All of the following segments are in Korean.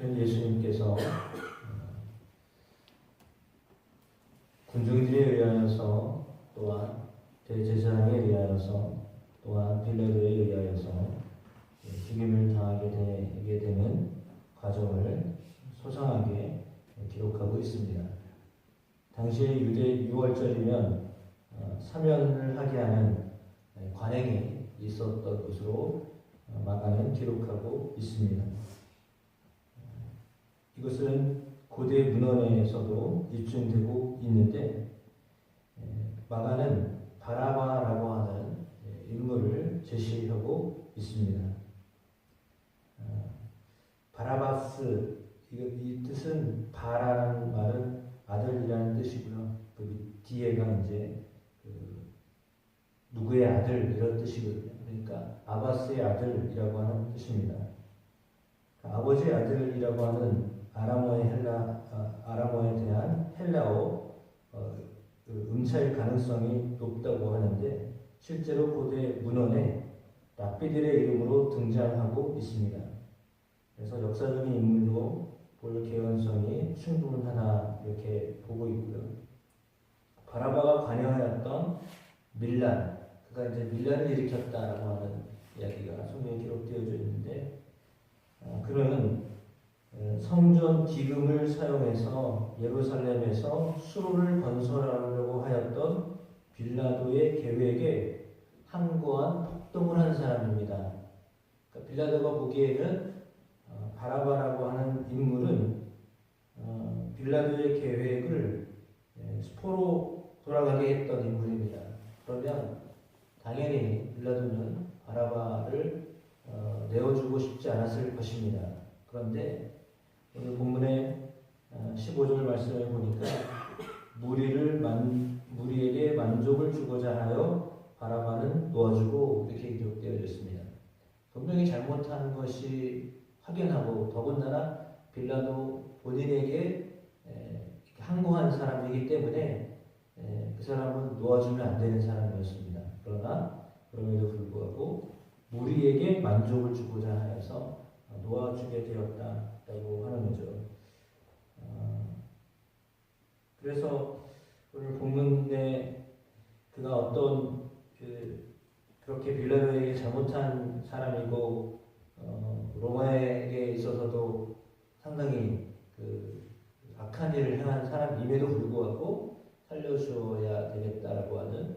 주는 예수님께서 군중들에 의하여서 또한 대제사장에 의하여서 또한 빌라도에 의하여서 죽임을 당하게 되게 되는 과정을 소상하게 기록하고 있습니다. 당시에 유대 6월절이면 사면을 하게 하는 관행이 있었던 것으로 마가는 기록하고 있습니다. 이것은 고대 문헌에서도 입증되고 있는데 마가는 바라바라고 하는 인물을 제시하고 있습니다. 바라바스, 이 뜻은 바라는 말은 아들이라는 뜻이고요. 그 뒤에가 이제 누구의 아들 이런 뜻이거든요. 그러니까 아바스의 아들이라고 하는 뜻입니다. 아버지의 아들이라고 하는 아람어에 대한 헬라어 음차일 가능성이 높다고 하는데 실제로 고대 문헌에 랍비들의 이름으로 등장하고 있습니다. 그래서 역사적인 인물로 볼 개연성이 충분하다 이렇게 보고 있고요. 바라바가 관여하였던 밀란, 그가 이제 밀란을 일으켰다라고 하는 이야기가 성경에 기록되어져 있는데 그는 성전 기금을 사용해서 예루살렘에서 수로를 건설하려고 하였던 빌라도의 계획에 항거한 폭동을 한 사람입니다. 그러니까 빌라도가 보기에는 바라바라고 하는 인물은 빌라도의 계획을 수포로 돌아가게 했던 인물입니다. 그러면 당연히 빌라도는 바라바를 내어주고 싶지 않았을 것입니다. 그런데 오늘 본문의 15절 말씀을 보니까 무리에게 만족을 주고자 하여 바라바는 놓아주고 이렇게 기록되어 있습니다. 분명히 잘못한 것이 확연하고 더군다나 빌라도 본인에게 항거한 사람이기 때문에 그 사람은 놓아주면 안 되는 사람이었습니다. 그러나 그럼에도 불구하고 무리에게 만족을 주고자 하여서 놓아주게 되었다라고 하는 거죠. 그래서 오늘 본문에 그가 어떤 그렇게 빌라도에게 잘못한 사람이고 로마에게 있어서도 상당히 악한 일을 행한 사람임에도 불구하고 살려주어야 되겠다라고 하는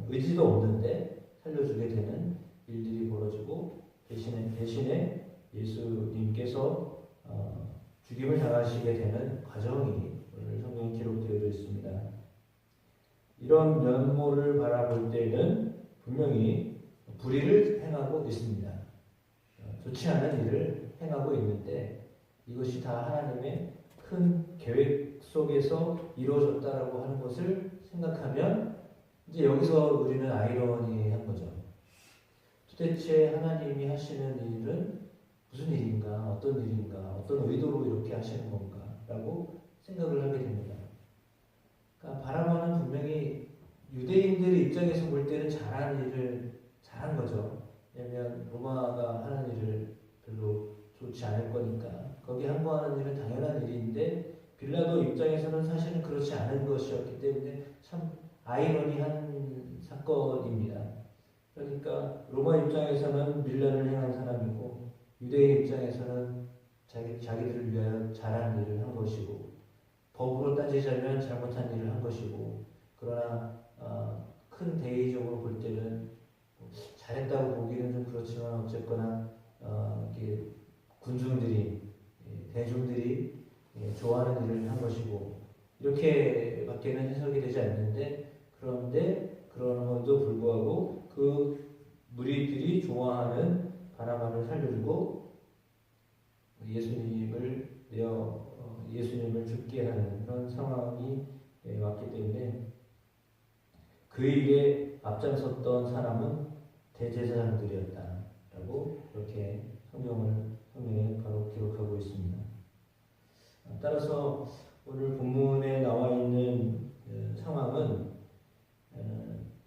의지도 없는데 살려주게 되는 일들이 벌어지고 대신에 예수님께서 죽임을 당하시게 되는 과정이 오늘 성경에 기록되어 있습니다. 이런 면모를 바라볼 때는 분명히 불의를 행하고 있습니다. 좋지 않은 일을 행하고 있는데 이것이 다 하나님의 큰 계획 속에서 이루어졌다라고 하는 것을 생각하면 이제 여기서 우리는 아이러니한 거죠. 도대체 하나님이 하시는 일은 무슨 일인가, 어떤 일인가, 어떤 의도로 이렇게 하시는 건가 라고 생각을 하게 됩니다. 그러니까 바라바는 분명히 유대인들의 입장에서 볼 때는 잘한 일을 잘한 거죠. 왜냐하면 로마가 하는 일을 별로 좋지 않을 거니까 거기에 항거하는 일은 당연한 일인데 빌라도 입장에서는 사실은 그렇지 않은 것이었기 때문에 참 아이러니한 사건입니다. 그러니까 로마 입장에서는 밀란을 행한 사람이고 유대인 입장에서는 자기들을 위하여 잘한 일을 한 것이고 법으로 따지자면 잘못한 일을 한 것이고 그러나 큰 대의적으로 볼 때는 잘했다고 보기는 좀 그렇지만 어쨌거나 이렇게 군중들이 대중들이 좋아하는 일을 한 것이고 이렇게밖에는 해석이 되지 않는데 그런데 그럼에도 불구하고 그 무리들이 좋아하는 바라바를 살려주고 예수님을 죽게 하는 그런 상황이 왔기 때문에 그 일에 앞장섰던 사람은 대제사장들이었다라고 그렇게 성경에 바로 기록하고 있습니다. 따라서 오늘 본문에 나와 있는 상황은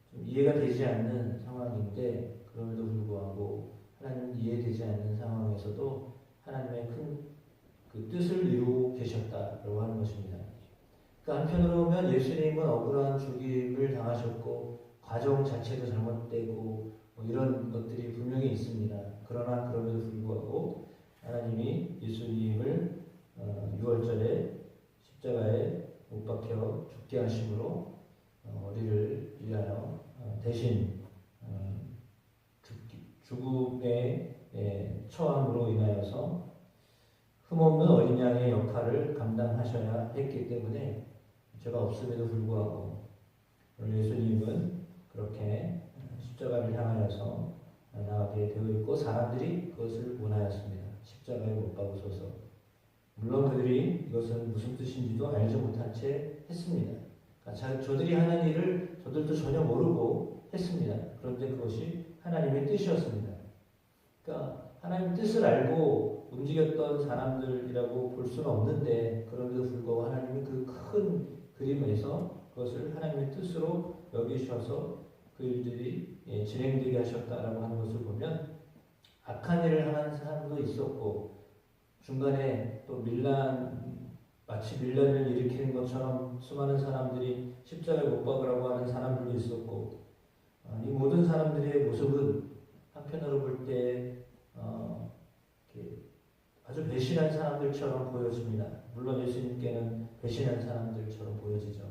좀 이해가 되지 않는 상황인데 그럼에도 불구하고 하나님은 이해되지 않는 상황에서도 하나님의 그 뜻을 이루고 계셨다라고 하는 것입니다. 그러니까 한편으로 보면 예수님은 억울한 죽임을 당하셨고 과정 자체도 잘못되고 뭐 이런 것들이 분명히 있습니다. 그러나 그럼에도 불구하고 하나님이 예수님을 6월절에 십자가에 못 박혀 죽게 하심으로 우리를 위하여 대신 죽음의 처함으로 인하여서 흠없는 어린 양의 역할을 감당하셔야 했기 때문에 죄가 없음에도 불구하고 오늘 예수님은 그렇게 십자가를 향하여서 나가게 되어 있고 사람들이 그것을 원하였습니다. 십자가에 못 박으소서. 물론 그들이 이것은 무슨 뜻인지도 알지 못한 채 했습니다. 그러니까 저들이 하는 일을 저들도 전혀 모르고 했습니다. 그런데 그것이 하나님의 뜻이었습니다. 그러니까 하나님의 뜻을 알고 움직였던 사람들이라고 볼 수는 없는데 그럼에도 불구하고 하나님이 그 큰 그림에서 그것을 하나님의 뜻으로 여기셔서 그 일들이 진행되게 하셨다라고 하는 것을 보면 악한 일을 하는 사람도 있었고 중간에 또 마치 밀란을 일으키는 것처럼 수많은 사람들이 십자가에 못 박으라고 하는 사람들도 있었고 이 모든 사람들의 모습은 한편으로 볼 때 아주 배신한 사람들처럼 보여집니다. 물론 예수님께는 배신한 사람들처럼 보여지죠.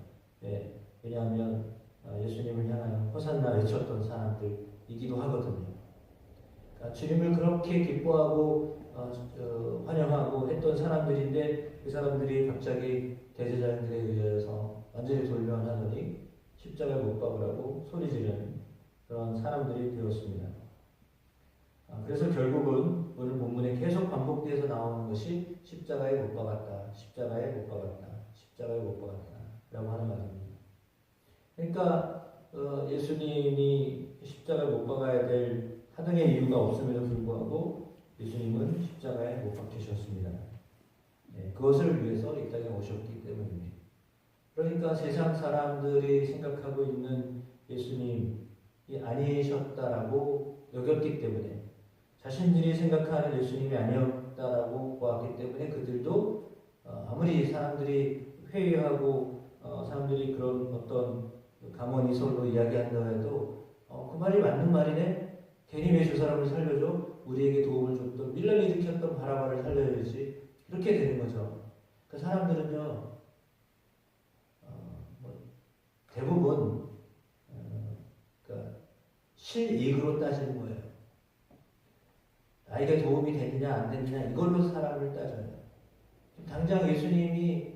네, 왜냐하면 예수님을 향하여 호산나 외쳤던 사람들이기도 하거든요. 그러니까 주님을 그렇게 기뻐하고 환영하고 했던 사람들인데 그 사람들이 갑자기 대제사장들에 의해서 완전히 돌변하더니 십자가에 못 박으라고 소리지르는 그런 사람들이 되었습니다. 그래서 결국은 오늘 본문에 계속 반복돼서 나오는 것이 십자가에 못 박았다, 십자가에 못 박았다, 십자가에 못 박았다 라고 하는 말입니다. 그러니까 예수님이 십자가에 못 박아야 될 하등의 이유가 없음에도 불구하고 예수님은 십자가에 못 박히셨습니다. 네, 그것을 위해서 이 땅에 오셨기 때문입니다. 그러니까 세상 사람들이 생각하고 있는 예수님이 아니셨다라고 여겼기 때문에 자신들이 생각하는 예수님이 아니었다라고 보았기 때문에 그들도 아무리 사람들이 회의하고 사람들이 그런 어떤 감언이설로 이야기한다고 해도 그 말이 맞는 말이네. 괜히 왜 저 사람을 살려줘? 우리에게 도움을 줬던 밀란을 일으켰던 바라바를 살려야지. 이렇게 되는 거죠. 그 사람들은요 대부분 그러니까 실익으로 따지는 거예요. 나에게 도움이 되느냐 안 되느냐 이걸로 사람을 따져요. 당장 예수님이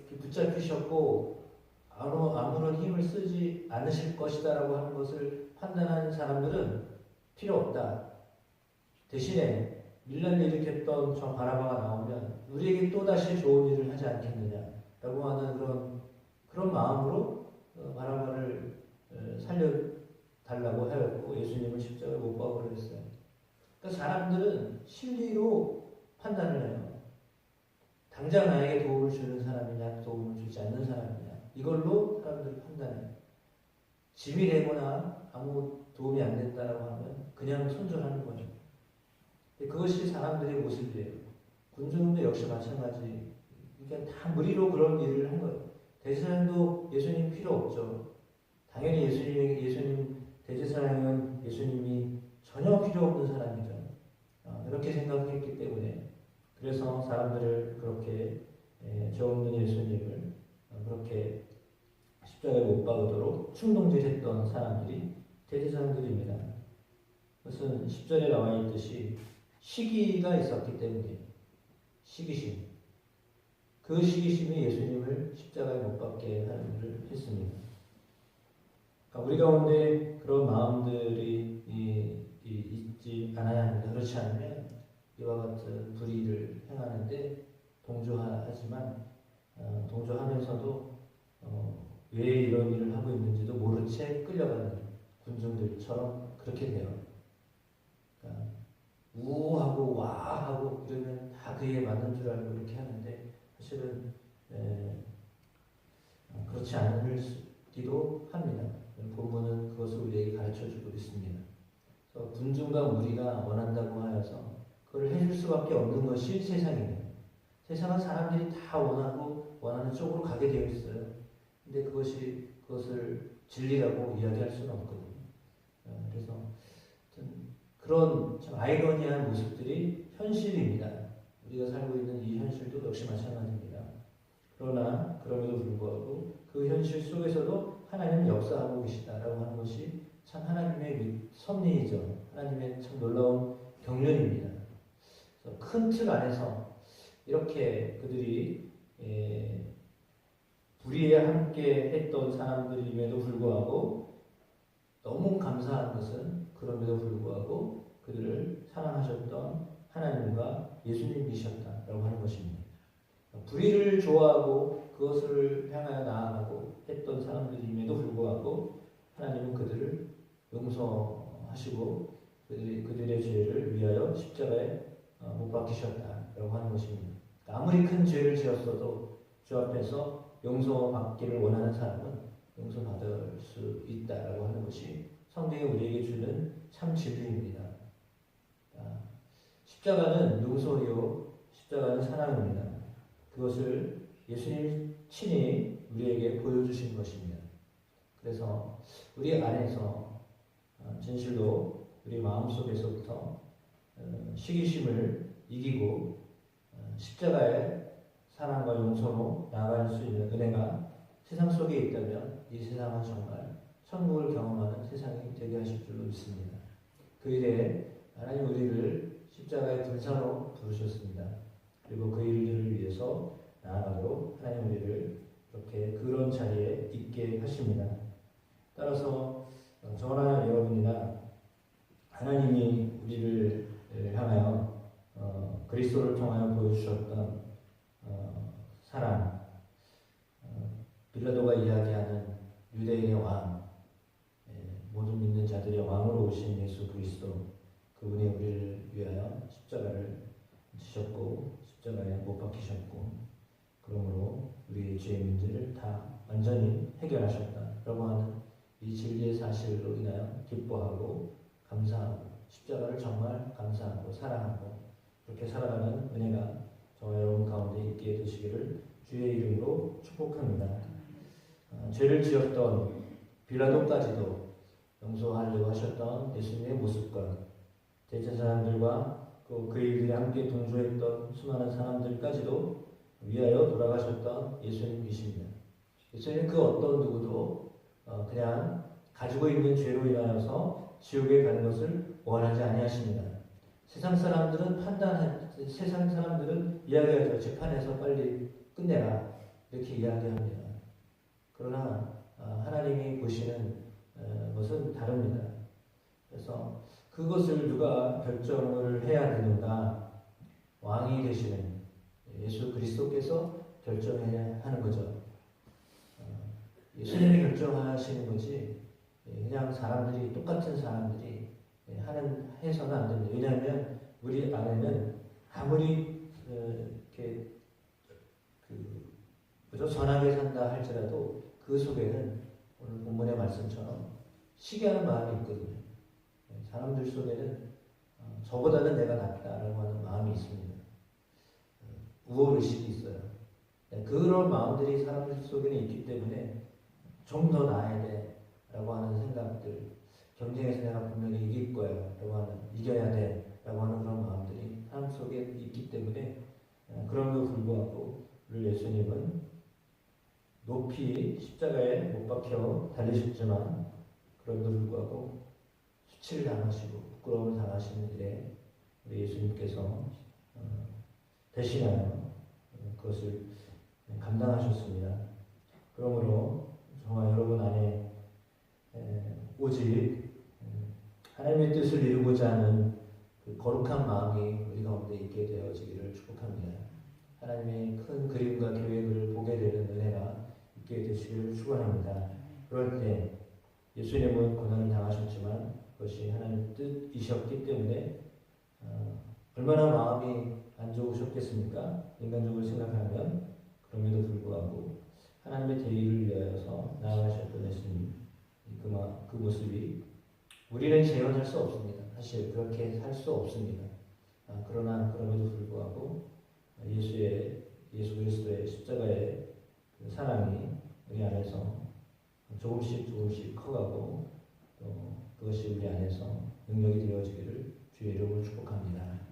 붙잡히셨고 아무런 힘을 쓰지 않으실 것이다라고 하는 것을 판단하는 사람들은 필요 없다. 대신에 밀란을 일으켰던 저 바라바가 나오면 우리에게 또다시 좋은 일을 하지 않겠느냐라고 하는 그런 마음으로 바라바를 살려달라고 하였고 예수님을 십자가에 못 박으려 했어요. 그러니까 사람들은 실리로 판단을 해요. 당장 나에게 도움을 주는 사람이냐 도움을 주지 않는 사람이냐 이걸로 사람들이 판단해요. 짐이 되거나 아무 도움이 안 된다라고 하면 그냥 손절하는 거죠. 그것이 사람들의 모습이에요. 군중도 역시 마찬가지. 그러니까 다 무리로 그런 일을 한 거예요. 대제사장도 예수님 필요 없죠. 당연히 예수님 대제사장은 예수님이 전혀 필요 없는 사람이죠. 이렇게 생각했기 때문에 그래서 사람들을 그렇게 죄 없는 예수님을 그렇게 십자가에 못 박으도록 충동질했던 사람들이 대제사장들입니다. 그것은 10절에 나와 있듯이 시기가 있었기 때문에 시기심. 그 시기심이 예수님을 십자가에 못 박게 하는 일을 했습니다. 그러니까 우리 가운데 그런 마음들이 있지 않아야 합니다. 그렇지 않으면 이와 같은 불의를 행하는데 동조하지만 동조하면서도 왜 이런 일을 하고 있는지도 모른 채 끌려가는 군중들처럼 그렇게 돼요. 그러니까 우하고 와하고 이러면 다 그에 맞는 줄 알고 이렇게 하는데 사실은 그렇지 않을기도 합니다. 본문은 그것을 우리에게 가르쳐주고 있습니다. 군중과 무리가 원한다고 하여서 그걸 해줄 수밖에 없는 것이 세상이에요. 세상은 사람들이 다 원하는 쪽으로 가게 되어 있어요. 근데 그것을 진리라고 이야기할 수는 없거든요. 그래서 그런 참 아이러니한 모습들이 현실입니다. 우리가 살고 있는 이 현실도 역시 마찬가지입니다. 그러나 그럼에도 불구하고 그 현실 속에서도 하나님은 역사하고 계시다라고 하는 것이 참 하나님의 섭리이죠. 하나님의 참 놀라운 경륜입니다. 큰 틀 안에서 이렇게 그들이 불의에 함께 했던 사람들임에도 불구하고 너무 감사한 것은 그럼에도 불구하고 그들을 사랑하셨던 하나님과 예수님이셨다라고 하는 것입니다. 불의를 좋아하고 그것을 향하여 나아가고 했던 사람들임에도 불구하고 하나님은 그들을 용서하시고 그들의 죄를 위하여 십자가에 못 박히셨다라고 하는 것입니다. 아무리 큰 죄를 지었어도 주 앞에서 용서받기를 원하는 사람은 용서받을 수 있다라고 하는 것이 성경이 우리에게 주는 참 진리입니다. 십자가는 용서요, 십자가는 사랑입니다. 그것을 예수님이 친히 우리에게 보여주신 것입니다. 그래서 우리 안에서 진실로 우리 마음속에서부터 시기심을 이기고 십자가의 사랑과 용서로 나아갈 수 있는 은혜가 세상 속에 있다면 이 세상은 정말 천국을 경험하는 세상이 되게 하실 줄로 믿습니다. 그 일에 하나님 우리를 십자가의 분사로 부르셨습니다. 그리고 그 일들을 위해서 나아가도록 하나님 우리를 이렇게 그런 자리에 있게 하십니다. 따라서 저나 여러분이나 하나님이 우리를 향하여 그리스도를 통하여 보여주셨던 사랑, 빌라도가 이야기하는 유대인의 왕, 모든 믿는 자들의 왕으로 오신 예수 그리스도, 그분이 우리를 위하여 십자가를 지셨고 십자가에 못 박히셨고 그러므로 우리의 죄의 문제를 다 완전히 해결하셨다라고 하는 이 진리의 사실로 인하여 기뻐하고 감사하고 십자가를 정말 감사하고 사랑하고 그렇게 살아가는 은혜가 저와 여러분 가운데 있게 되시기를 주의 이름으로 축복합니다. 죄를 지었던 빌라도까지도 용서하려고 하셨던 예수님의 모습과 대제사장들과 그 일들에 함께 동조했던 수많은 사람들까지도 위하여 돌아가셨던 예수님이십니다. 예수님은 그 어떤 누구도 그냥 가지고 있는 죄로 인하여서 지옥에 가는 것을 원하지 아니하십니다. 세상 사람들은 이야기하죠. 재판에서 빨리 끝내라 이렇게 이야기합니다. 그러나 하나님이 보시는 것은 다릅니다. 그래서 그것을 누가 결정을 해야 되는가? 왕이 되시는 예수 그리스도께서 결정해야 하는 거죠. 예수님이 결정하시는 거지 그냥 똑같은 사람들이 해서는 안 됩니다. 왜냐하면 우리 안에는 아무리 이렇게 선하게 산다 할지라도 그 속에는 오늘 본문의 말씀처럼 시기하는 마음이 있거든요. 사람들 속에는 저보다는 내가 낫다라고 하는 마음이 있습니다. 우월의식이 있어요. 그런 마음들이 사람들 속에는 있기 때문에 좀 더 나아야 돼라고 하는 생각들, 경쟁에서 내가 분명히 이길 거야 라고 하는, 이겨야 돼라고 하는 그런 마음들이 사람 속에 있기 때문에 그럼에도 불구하고 우리 예수님은 높이 십자가에 못 박혀 달리셨지만 그럼에도 불구하고 수치를 당하시고 부끄러움을 당하시는 일에 우리 예수님께서 대신하여 그것을 감당하셨습니다. 그러므로 저와 여러분 안에 오직 하나님의 뜻을 이루고자 하는 그 거룩한 마음이 우리 가운데 있게 되어지기를 축복합니다. 하나님의 큰 그림과 계획을 보게 되는 은혜가 있게 되시기를 축원합니다. 그럴 때 예수님은 고난을 당하셨지만 그것이 하나님의 뜻이셨기 때문에 얼마나 마음이 안 좋으셨겠습니까? 인간적으로 생각하면. 그럼에도 불구하고 하나님의 대의를 위하여서 나아가셨던 예수님, 그 모습이 우리는 재현할 수 없습니다. 사실 그렇게 살 수 없습니다. 그러나 그럼에도 불구하고 예수 그리스도의 십자가의 그 사랑이 우리 안에서 조금씩 커가고 또 그것이 우리 안에서 능력이 되어지기를 주의 이름으로 축복합니다.